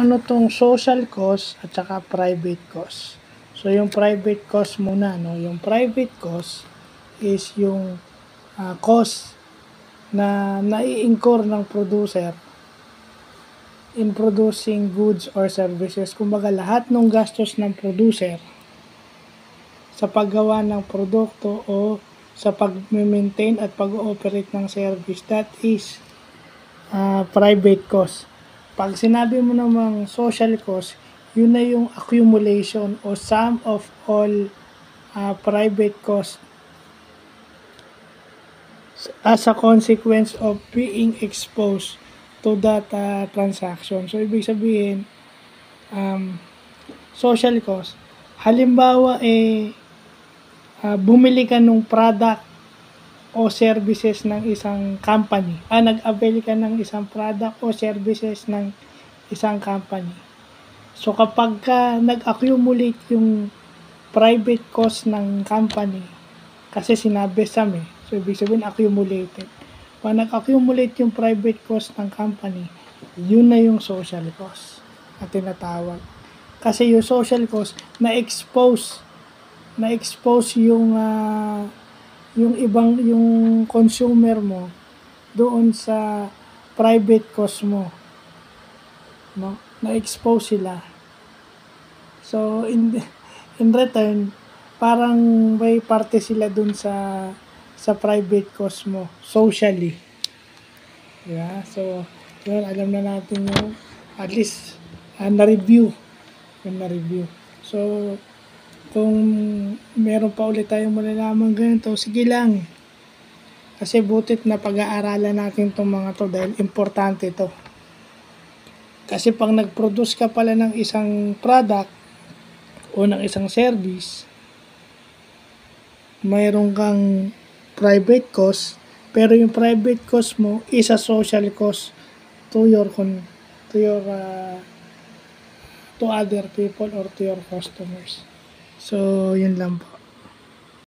ano tong social cost at saka private cost. So, yung private cost muna, no? Yung private cost is yung cost na nai-incur ng producer in producing goods or services. Kumbaga, lahat ng gastos ng producer sa paggawa ng produkto o sa pag-maintain at pag-ooperate ng service, that is private cost. Pag sinabi mo namang social cost, yun na yung accumulation o sum of all private cost as a consequence of being exposed to that transaction. So, ibig sabihin, social cost, halimbawa bumili ka ng product o services ng isang company. Nag-avail ka ng isang product o services ng isang company. So, kapag nag-accumulate yung private cost ng company, kasi sinabi so ibig sabihin accumulated. Pag nag-accumulate yung private cost ng company, yun na yung social cost na tinatawag. Kasi yung social cost, na-expose yung consumer mo doon sa private cost mo, no? Na-expose sila. So in return, parang may parte sila doon sa private cost mo socially. Yeah, so yun, alam na natin yung at least na-review. So kung meron pa ulit tayong malalaman ganito, sige lang. Kasi butit na pag-aaralan natin itong mga to dahil importante to. Kasi pag nag-produce ka pala ng isang product o ng isang service, mayroon kang private cost, pero yung private cost mo is a social cost to other people or to your customers. So, yun lang po.